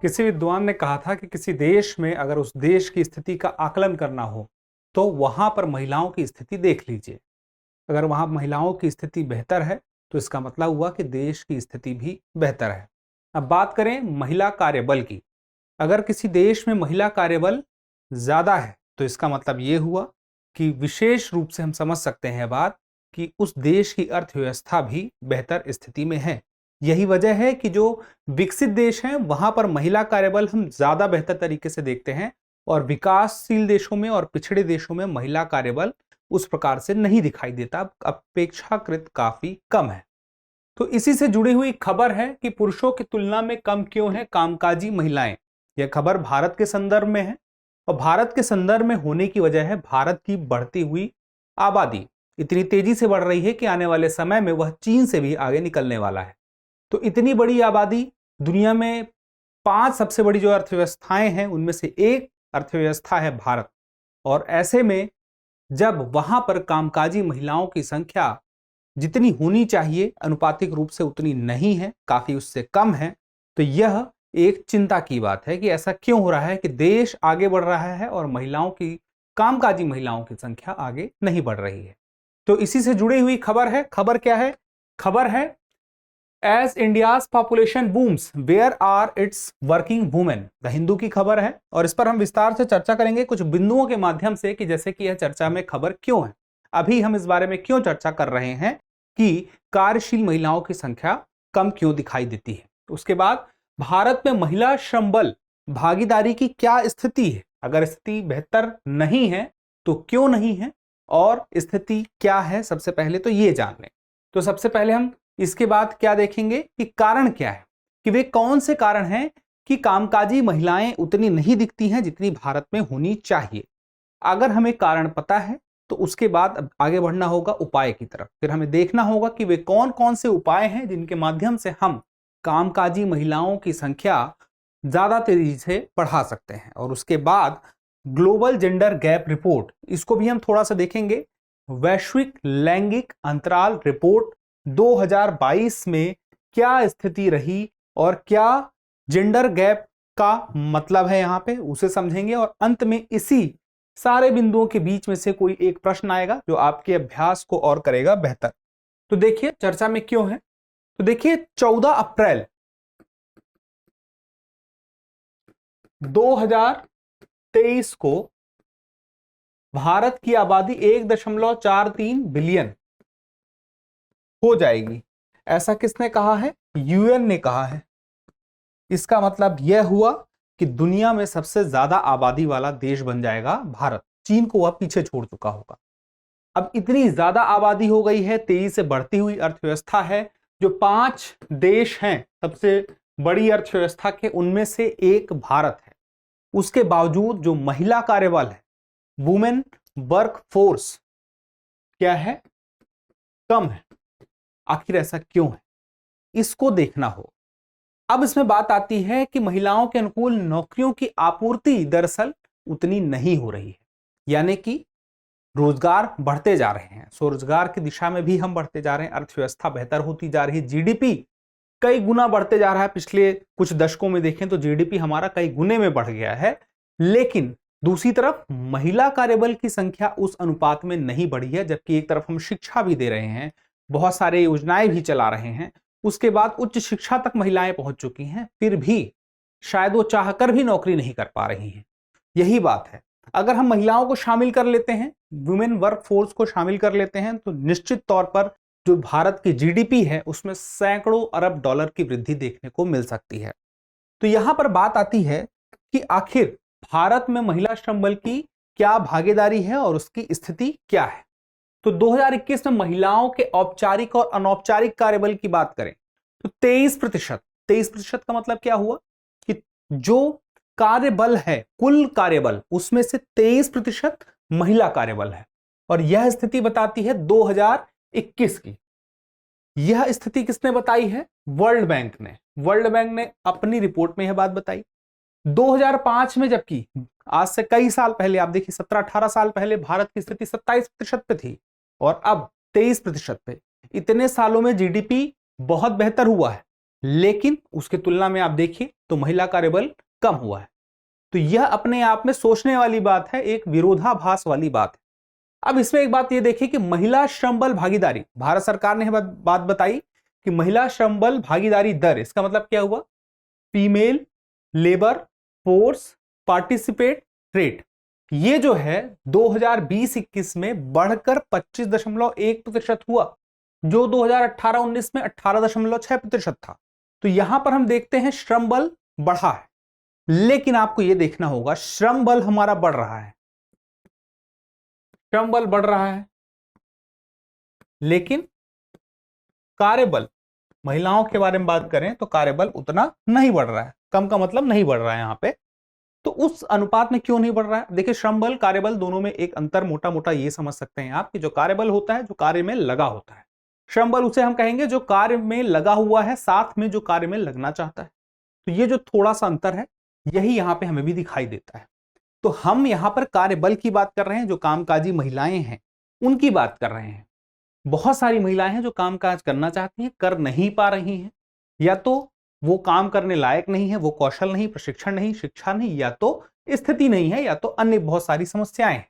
किसी विद्वान ने कहा था कि किसी देश में अगर उस देश की स्थिति का आकलन करना हो तो वहां पर महिलाओं की स्थिति देख लीजिए। अगर वहां महिलाओं की स्थिति बेहतर है तो इसका मतलब हुआ कि देश की स्थिति भी बेहतर है। अब बात करें महिला कार्यबल की। अगर किसी देश में महिला कार्यबल ज्यादा है तो इसका मतलब ये हुआ कि विशेष रूप से हम समझ सकते हैं बात कि उस देश की अर्थव्यवस्था भी बेहतर स्थिति में है। यही वजह है कि जो विकसित देश हैं वहां पर महिला कार्यबल हम ज्यादा बेहतर तरीके से देखते हैं और विकासशील देशों में और पिछड़े देशों में महिला कार्यबल उस प्रकार से नहीं दिखाई देता, अपेक्षाकृत काफी कम है। तो इसी से जुड़ी हुई खबर है कि पुरुषों की तुलना में कम क्यों है कामकाजी महिलाएं। यह खबर भारत के संदर्भ में है और भारत के संदर्भ में होने की वजह है भारत की बढ़ती हुई आबादी इतनी तेजी से बढ़ रही है कि आने वाले समय में वह चीन से भी आगे निकलने वाला है। तो इतनी बड़ी आबादी, दुनिया में 5 सबसे बड़ी जो अर्थव्यवस्थाएं हैं उनमें से एक अर्थव्यवस्था है भारत, और ऐसे में जब वहां पर कामकाजी महिलाओं की संख्या जितनी होनी चाहिए अनुपातिक रूप से उतनी नहीं है, काफी उससे कम है, तो यह एक चिंता की बात है कि ऐसा क्यों हो रहा है कि देश आगे बढ़ रहा है और महिलाओं की, कामकाजी महिलाओं की संख्या आगे नहीं बढ़ रही है। तो इसी से जुड़ी हुई खबर है। खबर क्या है? खबर है as India's population booms where are its working women. The Hindu की खबर है और इस पर हम विस्तार से चर्चा करेंगे कुछ बिंदुओं के माध्यम से कि जैसे कि यह चर्चा में खबर क्यों है, अभी हम इस बारे में क्यों चर्चा कर रहे हैं कि कार्यशील महिलाओं की संख्या कम क्यों दिखाई देती है। उसके बाद भारत में महिला श्रम बल भागीदारी की क्या स्थिति है, अगर स्थिति बेहतर नहीं है तो क्यों नहीं है और स्थिति क्या है, सबसे पहले तो ये जान लें। तो सबसे पहले हम इसके बाद क्या देखेंगे कि कारण क्या है, कि वे कौन से कारण हैं कि कामकाजी महिलाएं उतनी नहीं दिखती हैं जितनी भारत में होनी चाहिए। अगर हमें कारण पता है तो उसके बाद आगे बढ़ना होगा उपाय की तरफ। फिर हमें देखना होगा कि वे कौन कौन से उपाय हैं जिनके माध्यम से हम कामकाजी महिलाओं की संख्या ज्यादा तेजी से बढ़ा सकते हैं। और उसके बाद ग्लोबल जेंडर गैप रिपोर्ट, इसको भी हम थोड़ा सा देखेंगे। वैश्विक लैंगिक अंतराल रिपोर्ट 2022 में क्या स्थिति रही और क्या जेंडर गैप का मतलब है यहां पे, उसे समझेंगे। और अंत में इसी सारे बिंदुओं के बीच में से कोई एक प्रश्न आएगा जो आपके अभ्यास को और करेगा बेहतर। तो देखिए चर्चा में क्यों है। तो देखिए 14 अप्रैल 2023 को भारत की आबादी 1.43 बिलियन हो जाएगी। ऐसा किसने कहा है? यूएन ने कहा है। इसका मतलब यह हुआ कि दुनिया में सबसे ज्यादा आबादी वाला देश बन जाएगा भारत। चीन को वह पीछे छोड़ चुका होगा। अब इतनी ज्यादा आबादी हो गई है, तेजी से बढ़ती हुई अर्थव्यवस्था है। जो 5 देश हैं सबसे बड़ी अर्थव्यवस्था के, उनमें से एक भारत है। उसके बावजूद जो महिला कार्यबल है, वुमेन वर्क फोर्स क्या है? कम है। आखिर ऐसा क्यों है, इसको देखना हो। अब इसमें बात आती है कि महिलाओं के अनुकूल नौकरियों की आपूर्ति दरअसल उतनी नहीं हो रही है, यानी कि रोजगार बढ़ते जा रहे हैं, स्वरोजगार की दिशा में भी हम बढ़ते जा रहे हैं, अर्थव्यवस्था बेहतर होती जा रही है, जीडीपी कई गुना बढ़ते जा रहा है। पिछले कुछ दशकों में देखें तो जीडीपी हमारा कई गुने में बढ़ गया है, लेकिन दूसरी तरफ महिला कार्यबल की संख्या उस अनुपात में नहीं बढ़ी है। जबकि एक तरफ हम शिक्षा भी दे रहे हैं, बहुत सारे योजनाएं भी चला रहे हैं, उसके बाद उच्च शिक्षा तक महिलाएं पहुंच चुकी हैं, फिर भी शायद वो चाहकर भी नौकरी नहीं कर पा रही हैं। यही बात है। अगर हम महिलाओं को शामिल कर लेते हैं, वुमेन वर्क फोर्स को शामिल कर लेते हैं, तो निश्चित तौर पर जो भारत की जीडीपी है उसमें सैकड़ों अरब डॉलर की वृद्धि देखने को मिल सकती है। तो यहां पर बात आती है कि आखिर भारत में महिला श्रम बल की क्या भागीदारी है और उसकी स्थिति क्या है। तो 2021 में महिलाओं के औपचारिक और अनौपचारिक कार्यबल की बात करें तो 23%। 23% का मतलब क्या हुआ कि जो कार्यबल है, कुल कार्यबल, उसमें से 23% महिला कार्यबल है। और यह स्थिति बताती है 2021 की। यह स्थिति किसने बताई है? वर्ल्ड बैंक ने। वर्ल्ड बैंक ने अपनी रिपोर्ट में यह बात बताई। 2005 में, जबकि आज से कई साल पहले, आप देखिए 17-18 साल पहले भारत की स्थिति 27% पे थी और अब 23% पे। इतने सालों में जीडीपी बहुत बेहतर हुआ है, लेकिन उसके तुलना में आप देखिए तो महिला कार्यबल कम हुआ है। तो यह अपने आप में सोचने वाली बात है, एक विरोधाभास वाली बात है। अब इसमें एक बात यह देखिए कि महिला श्रम बल भागीदारी, भारत सरकार ने बात बताई कि महिला श्रम बल भागीदारी दर, इसका मतलब क्या हुआ, female labour force participate rate, ये जो है 2020-21 में बढ़कर 25.1% हुआ, जो 2018-19 में 18.6% था। तो यहां पर हम देखते हैं श्रम बल बढ़ा है, लेकिन आपको यह देखना होगा श्रम बल हमारा बढ़ रहा है, श्रम बल बढ़ रहा है, लेकिन कार्यबल, महिलाओं के बारे में बात करें तो कार्यबल उतना नहीं बढ़ रहा है। कम का मतलब नहीं बढ़ रहा है यहां पे। तो उस अनुपात में क्यों नहीं बढ़ रहा है? देखिए, श्रम बल कार्यबल दोनों में एक अंतर मोटा मोटा ये समझ सकते हैं आप कि जो कार्यबल होता है, जो कार्य में लगा होता है, श्रम बल उसे हम कहेंगे जो कार्य में लगा हुआ है साथ में जो कार्य में लगना चाहता है। तो ये जो थोड़ा सा अंतर है, यही यहां पे हमें भी दिखाई देता है। तो हम यहां पर कार्यबल की बात कर रहे हैं, जो कामकाजी महिलाएं हैं उनकी बात कर रहे हैं। बहुत सारी महिलाएं हैं जो कामकाज करना चाहती हैं, कर नहीं पा रही हैं, या तो वो काम करने लायक नहीं है, वो कौशल नहीं, प्रशिक्षण नहीं, शिक्षा नहीं, या तो स्थिति नहीं है, या तो अन्य बहुत सारी समस्याएं हैं।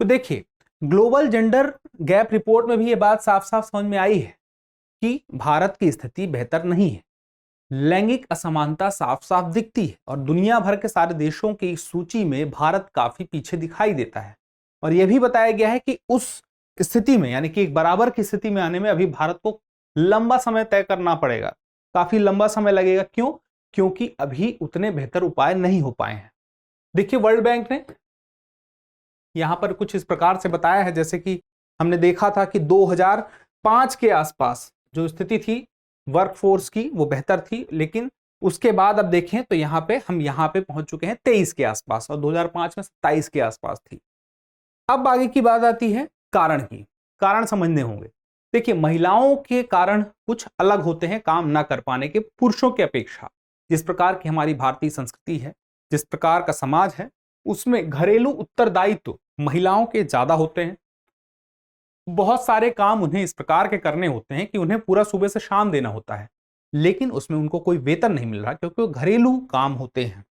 तो देखिए, ग्लोबल जेंडर गैप रिपोर्ट में भी ये बात साफ साफ समझ में आई है कि भारत की स्थिति बेहतर नहीं है। लैंगिक असमानता साफ साफ दिखती है और दुनिया भर के सारे देशों की सूची में भारत काफी पीछे दिखाई देता है। और यह भी बताया गया है कि उस स्थिति में, यानी कि एक बराबर की स्थिति में आने में अभी भारत को लंबा समय तय करना पड़ेगा, काफी लंबा समय लगेगा। क्यों? क्योंकि अभी उतने बेहतर उपाय नहीं हो पाए हैं। देखिए, वर्ल्ड बैंक ने यहां पर कुछ इस प्रकार से बताया है, जैसे कि हमने देखा था कि 2005 के आसपास जो स्थिति थी वर्कफोर्स की वो बेहतर थी, लेकिन उसके बाद अब देखें तो यहां पे पहुंच चुके हैं 23 के आसपास, और 2005 में 27 के आसपास थी। अब आगे की बात आती है कारण की। कारण समझने होंगे। देखिए, महिलाओं के कारण कुछ अलग होते हैं काम ना कर पाने के, पुरुषों की अपेक्षा। जिस प्रकार की हमारी भारतीय संस्कृति है, जिस प्रकार का समाज है, उसमें घरेलू उत्तरदायित्व महिलाओं के ज्यादा होते हैं। बहुत सारे काम उन्हें इस प्रकार के करने होते हैं कि उन्हें पूरा सुबह से शाम देना होता है, लेकिन उसमें उनको कोई वेतन नहीं मिल रहा, क्योंकि वो घरेलू काम होते हैं।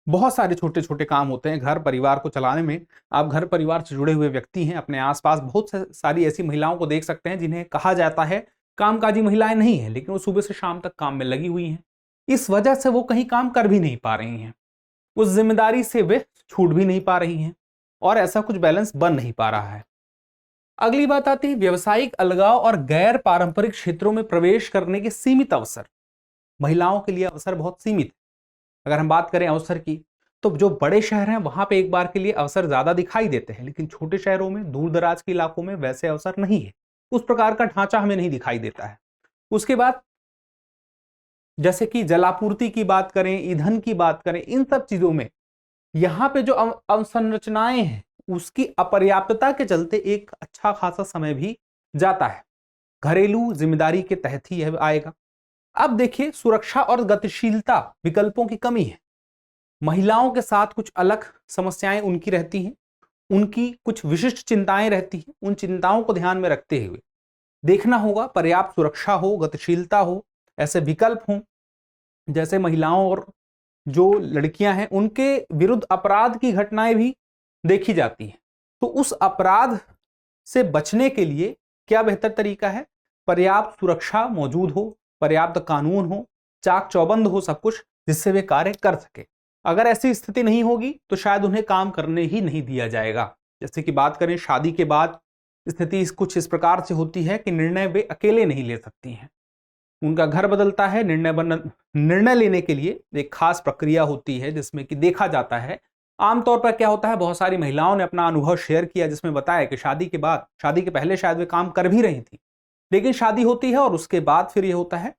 बहुत सारे छोटे छोटे काम होते हैं घर परिवार को चलाने में। आप घर परिवार से जुड़े हुए व्यक्ति हैं, अपने आसपास बहुत सारी ऐसी महिलाओं को देख सकते हैं जिन्हें कहा जाता है कामकाजी महिलाएं नहीं है, लेकिन वो सुबह से शाम तक काम में लगी हुई हैं। इस वजह से वो कहीं काम कर भी नहीं पा रही हैं, उस जिम्मेदारी से वे छूट भी नहीं पा रही हैं, और ऐसा कुछ बैलेंस बन नहीं पा रहा है। अगली बात आती है व्यवसायिक अलगाव और गैर पारंपरिक क्षेत्रों में प्रवेश करने के सीमित अवसर। महिलाओं के लिए अवसर बहुत सीमित है। अगर हम बात करें अवसर की, तो जो बड़े शहर हैं वहां पे एक बार के लिए अवसर ज्यादा दिखाई देते हैं, लेकिन छोटे शहरों में, दूर दराज के इलाकों में वैसे अवसर नहीं है, उस प्रकार का ढांचा हमें नहीं दिखाई देता है। उसके बाद जैसे कि जलापूर्ति की बात करें, ईंधन की बात करें, इन सब चीजों में यहां पे जो अवसंरचनाएं हैं उसकी अपर्याप्तता के चलते एक अच्छा खासा समय भी जाता है। घरेलू जिम्मेदारी के तहत ही यह आएगा। अब देखिए, सुरक्षा और गतिशीलता विकल्पों की कमी है। महिलाओं के साथ कुछ अलग समस्याएं उनकी रहती हैं, उनकी कुछ विशिष्ट चिंताएं रहती हैं। उन चिंताओं को ध्यान में रखते हुए देखना होगा पर्याप्त सुरक्षा हो, गतिशीलता हो, ऐसे विकल्प हों। जैसे महिलाओं और जो लड़कियां हैं उनके विरुद्ध अपराध की घटनाएं भी देखी जाती हैं, तो उस अपराध से बचने के लिए क्या बेहतर तरीका है? पर्याप्त सुरक्षा मौजूद हो, पर्याप्त कानून हो, चाक चौबंद हो सब कुछ, जिससे वे कार्य कर सके। अगर ऐसी स्थिति नहीं होगी तो शायद उन्हें काम करने ही नहीं दिया जाएगा। जैसे कि बात करें शादी के बाद, स्थिति कुछ इस प्रकार से होती है कि निर्णय वे अकेले नहीं ले सकती हैं, उनका घर बदलता है। निर्णय लेने के लिए एक खास प्रक्रिया होती है, जिसमें कि देखा जाता है आमतौर पर क्या होता है। बहुत सारी महिलाओं ने अपना अनुभव शेयर किया, जिसमें बताया कि शादी के बाद, शादी के पहले शायद वे काम कर भी रही थी, लेकिन शादी होती है और उसके बाद फिर यह होता है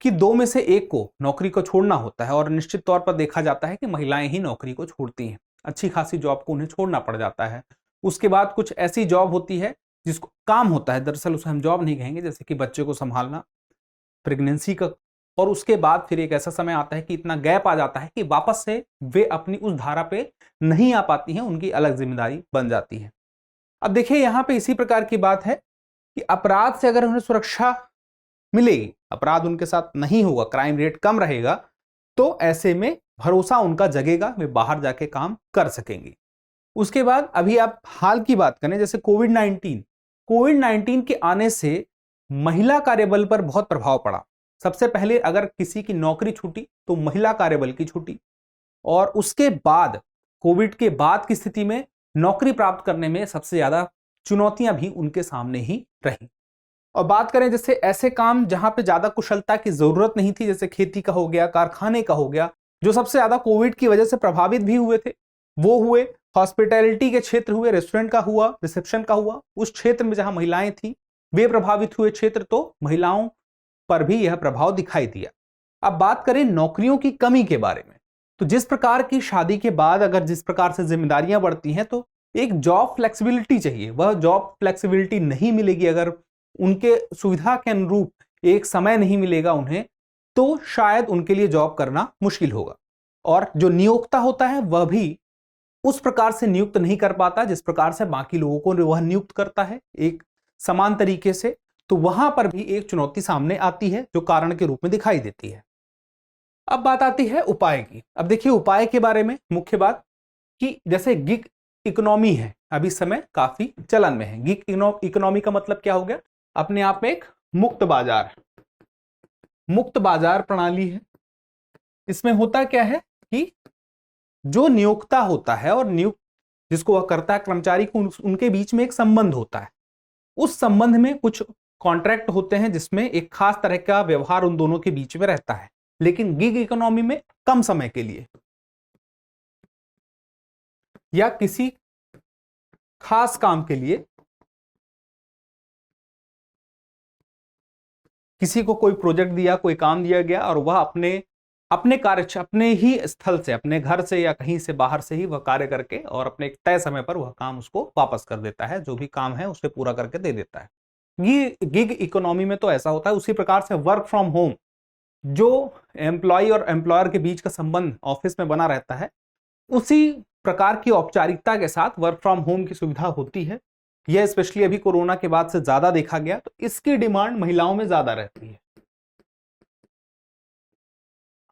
कि दो में से एक को नौकरी को छोड़ना होता है, और निश्चित तौर पर देखा जाता है कि महिलाएं ही नौकरी को छोड़ती हैं। अच्छी खासी जॉब को उन्हें छोड़ना पड़ जाता है। उसके बाद कुछ ऐसी जॉब होती है जिसको काम होता है, दरअसल उसे हम जॉब नहीं कहेंगे, जैसे कि बच्चे को संभालना, प्रेगनेंसी का, और उसके बाद फिर एक ऐसा समय आता है कि इतना गैप आ जाता है कि वापस से वे अपनी उस धारा पे नहीं आ पाती हैं, उनकी अलग जिम्मेदारी बन जाती है। अब देखिए, यहां पे इसी प्रकार की बात है कि अपराध से अगर उन्हें सुरक्षा मिलेगी अपराध उनके साथ नहीं होगा, क्राइम रेट कम रहेगा, तो ऐसे में भरोसा उनका जगेगा, वे बाहर जाके काम कर सकेंगे। उसके बाद अभी आप हाल की बात करें, जैसे कोविड-19 के आने से महिला कार्यबल पर बहुत प्रभाव पड़ा। सबसे पहले अगर किसी की नौकरी छूटी तो महिला कार्यबल की छूटी, और उसके बाद कोविड के बाद की स्थिति में नौकरी प्राप्त करने में सबसे ज्यादा चुनौतियां भी उनके सामने ही रही। और बात करें जैसे ऐसे काम जहां पे ज्यादा कुशलता की जरूरत नहीं थी, जैसे खेती का हो गया, कारखाने का हो गया, जो सबसे ज्यादा कोविड की वजह से प्रभावित भी हुए थे, वो हुए। हॉस्पिटैलिटी के क्षेत्र हुए, रेस्टोरेंट का हुआ, रिसेप्शन का हुआ, उस क्षेत्र में जहां महिलाएं थी वे प्रभावित हुए क्षेत्र, तो महिलाओं पर भी यह प्रभाव दिखाई दिया। अब बात करें नौकरियों की कमी के बारे में, तो जिस प्रकार की शादी के बाद अगर जिस प्रकार से जिम्मेदारियां बढ़ती हैं, तो एक जॉब फ्लेक्सिबिलिटी चाहिए। वह जॉब फ्लेक्सिबिलिटी नहीं मिलेगी, अगर उनके सुविधा के अनुरूप एक समय नहीं मिलेगा उन्हें, तो शायद उनके लिए जॉब करना मुश्किल होगा। और जो नियोक्ता होता है वह भी उस प्रकार से नियुक्त नहीं कर पाता जिस प्रकार से बाकी लोगों को वह नियुक्त करता है एक समान तरीके से, तो वहां पर भी एक चुनौती सामने आती है जो कारण के रूप में दिखाई देती है। अब बात आती है उपाय की। अब देखिए उपाय के बारे में मुख्य बात कि जैसे गिग इकोनॉमी है, अभी समय काफी चलन में है। गिग इकोनॉमी का मतलब क्या हो गया? अपने आप में एक मुक्त बाजार प्रणाली है। इसमें होता क्या है कि जो नियोक्ता होता है और नियुक्त जिसको वह करता है कर्मचारी को, उनके बीच में एक संबंध होता है। उस संबंध में कुछ कॉन्ट्रैक्ट होते हैं जिसमें एक खास तरह का व्यवहार उन दोनों के बीच में रहता है। लेकिन गिग इकोनॉमी में कम समय के लिए या किसी खास काम के लिए किसी को कोई प्रोजेक्ट दिया, कोई काम दिया गया, और वह अपने कार्य अपने ही स्थल से, अपने घर से या कहीं से बाहर से ही वह कार्य करके और अपने एक तय समय पर वह काम उसको वापस कर देता है, जो भी काम है उसे पूरा करके दे देता है। ये गिग इकोनॉमी में तो ऐसा होता है। उसी प्रकार से वर्क फ्रॉम होम, जो एम्प्लॉय और एम्प्लॉयर के बीच का संबंध ऑफिस में बना रहता है, उसी प्रकार की औपचारिकता के साथ वर्क फ्रॉम होम की सुविधा होती है। यह स्पेशली अभी कोरोना के बाद से ज्यादा देखा गया, तो इसकी डिमांड महिलाओं में ज्यादा रहती है।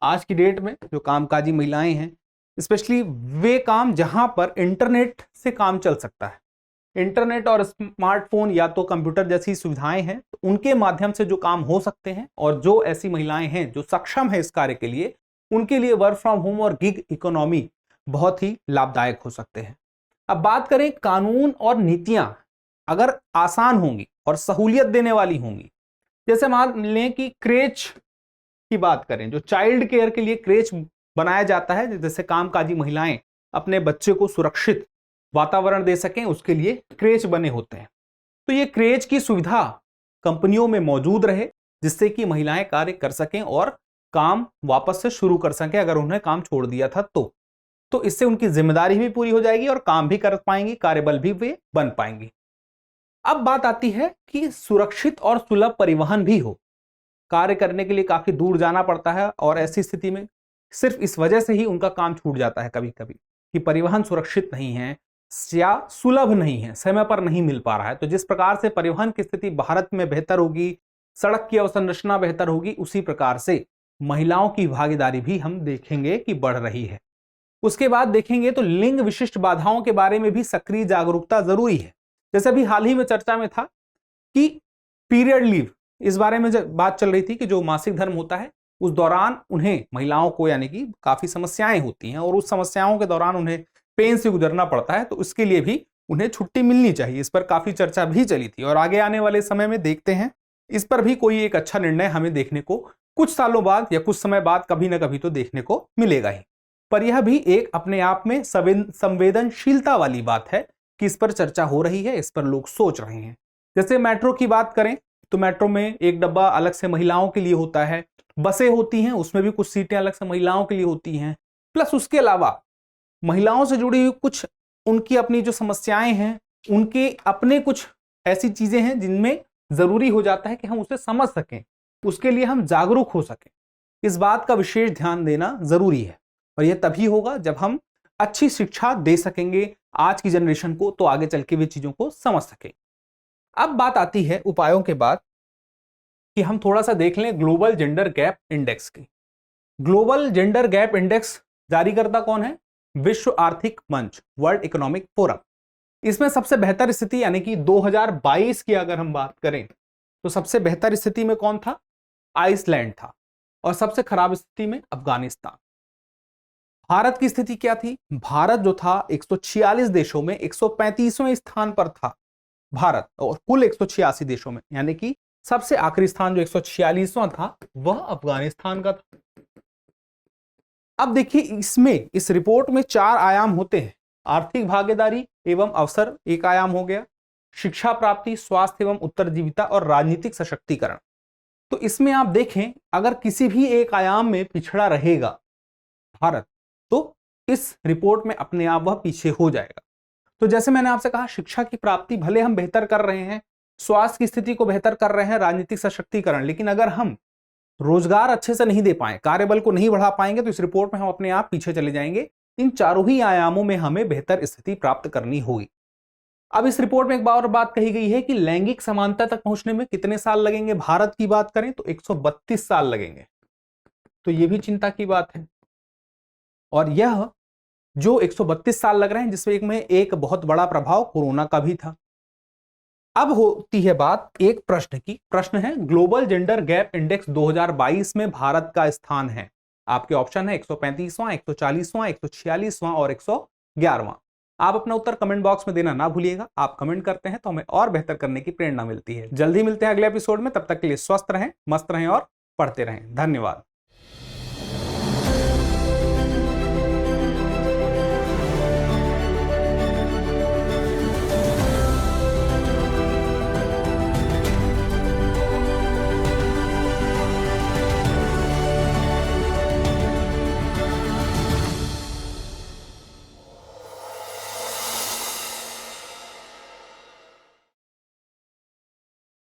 आज की डेट में जो कामकाजी महिलाएं हैं, स्पेशली वे काम जहां पर इंटरनेट से काम चल सकता है, इंटरनेट और स्मार्टफोन या तो कंप्यूटर जैसी सुविधाएं हैं, तो उनके माध्यम से जो काम हो सकते हैं, और जो ऐसी महिलाएं हैं जो सक्षम है इस कार्य के लिए, उनके लिए वर्क फ्रॉम होम और गिग इकोनॉमी बहुत ही लाभदायक हो सकते हैं। अब बात करें कानून और नीतियां अगर आसान होंगी और सहूलियत देने वाली होंगी, जैसे मान लें कि क्रेच की बात करें, जो चाइल्ड केयर के लिए क्रेच बनाया जाता है, जैसे कामकाजी महिलाएं अपने बच्चे को सुरक्षित वातावरण दे सकें, उसके लिए क्रेच बने होते हैं। तो ये क्रेच की सुविधा कंपनियों में मौजूद रहे, जिससे कि महिलाएं कार्य कर सकें और काम वापस से शुरू कर सकें अगर उन्हें काम छोड़ दिया था तो इससे उनकी जिम्मेदारी भी पूरी हो जाएगी और काम भी कर पाएंगी, कार्यबल भी वे बन पाएंगी। अब बात आती है कि सुरक्षित और सुलभ परिवहन भी हो। कार्य करने के लिए काफी दूर जाना पड़ता है, और ऐसी स्थिति में सिर्फ इस वजह से ही उनका काम छूट जाता है कभी कभी कि परिवहन सुरक्षित नहीं है या सुलभ नहीं है, समय पर नहीं मिल पा रहा है। तो जिस प्रकार से परिवहन की स्थिति भारत में बेहतर होगी, सड़क की अवसंरचना बेहतर होगी, उसी प्रकार से महिलाओं की भागीदारी भी हम देखेंगे कि बढ़ रही है। उसके बाद देखेंगे तो लिंग विशिष्ट बाधाओं के बारे में भी सक्रिय जागरूकता जरूरी है। जैसे अभी हाल ही में चर्चा में था कि पीरियड लीव, इस बारे में जब बात चल रही थी कि जो मासिक धर्म होता है उस दौरान उन्हें, महिलाओं को यानी कि काफी समस्याएं होती हैं, और उस समस्याओं के दौरान उन्हें पेन से गुजरना पड़ता है, तो उसके लिए भी उन्हें छुट्टी मिलनी चाहिए। इस पर काफी चर्चा भी चली थी, और आगे आने वाले समय में देखते हैं इस पर भी कोई एक अच्छा निर्णय हमें देखने को कुछ सालों बाद या कुछ समय बाद कभी ना कभी तो देखने को मिलेगा ही। पर यह भी एक अपने आप में संवेदनशीलता वाली बात है कि इस पर चर्चा हो रही है, इस पर लोग सोच रहे हैं। जैसे मेट्रो की बात करें तो मेट्रो में एक डब्बा अलग से महिलाओं के लिए होता है, बसें होती हैं उसमें भी कुछ सीटें अलग से महिलाओं के लिए होती हैं, प्लस उसके अलावा महिलाओं से जुड़ी हुई कुछ उनकी अपनी जो समस्याएं हैं, उनके अपने कुछ ऐसी चीजें हैं जिनमें जरूरी हो जाता है कि हम उसे समझ सकें, उसके लिए हम जागरूक हो सकें। इस बात का विशेष ध्यान देना जरूरी है, और यह तभी होगा जब हम अच्छी शिक्षा दे सकेंगे आज की जनरेशन को, तो आगे चल के वे चीजों को समझ सकें। अब बात आती है उपायों के बाद कि हम थोड़ा सा देख लें ग्लोबल जेंडर गैप इंडेक्स की। ग्लोबल जेंडर गैप इंडेक्स जारी करता कौन है? विश्व आर्थिक मंच, वर्ल्ड इकोनॉमिक फोरम। इसमें सबसे बेहतर स्थिति यानी कि 2022 की अगर हम बात करें तो सबसे बेहतर स्थिति में कौन था? आइसलैंड था। और सबसे खराब स्थिति में अफगानिस्तान। भारत की स्थिति क्या थी? भारत जो था 146 देशों में 135वें स्थान पर था भारत, और कुल 186 देशों में, यानी कि सबसे आखिरी स्थान जो 146वां था वह अफगानिस्तान का था। अब देखिए, इसमें इस रिपोर्ट में 4 आयाम होते हैं। आर्थिक भागीदारी एवं अवसर एक आयाम हो गया, शिक्षा प्राप्ति, स्वास्थ्य एवं उत्तरजीविता और राजनीतिक सशक्तिकरण। तो इसमें आप देखें, अगर किसी भी एक आयाम में पिछड़ा रहेगा भारत तो इस रिपोर्ट में अपने आप वह पीछे हो जाएगा। तो जैसे मैंने आपसे कहा, शिक्षा की प्राप्ति भले हम बेहतर कर रहे हैं, स्वास्थ्य की स्थिति को बेहतर कर रहे हैं, राजनीतिक सशक्तिकरण, लेकिन अगर हम रोजगार अच्छे से नहीं दे पाए, कार्यबल को नहीं बढ़ा पाएंगे, तो इस रिपोर्ट में हम अपने आप पीछे चले जाएंगे। इन चारों ही आयामों में हमें बेहतर स्थिति प्राप्त करनी होगी। अब इस रिपोर्ट में एक और बात कही गई है कि लैंगिक समानता तक पहुंचने में कितने साल लगेंगे? भारत की बात करें तो 132 साल लगेंगे। तो यह भी चिंता की बात है। और यह जो 132 साल लग रहे हैं, जिसमें एक बहुत बड़ा प्रभाव कोरोना का भी था। अब होती है बात एक प्रश्न की। प्रश्न है, ग्लोबल जेंडर गैप इंडेक्स 2022 में भारत का स्थान है। आपके ऑप्शन है 135वां, 140वां, 146वां और 111वां। आप अपना उत्तर कमेंट बॉक्स में देना ना भूलिएगा। आप कमेंट करते हैं तो हमें और बेहतर करने की प्रेरणा मिलती है। जल्दी मिलते हैं अगले एपिसोड में। तब तक के लिए स्वस्थ रहें, मस्त रहें और पढ़ते रहें। धन्यवाद।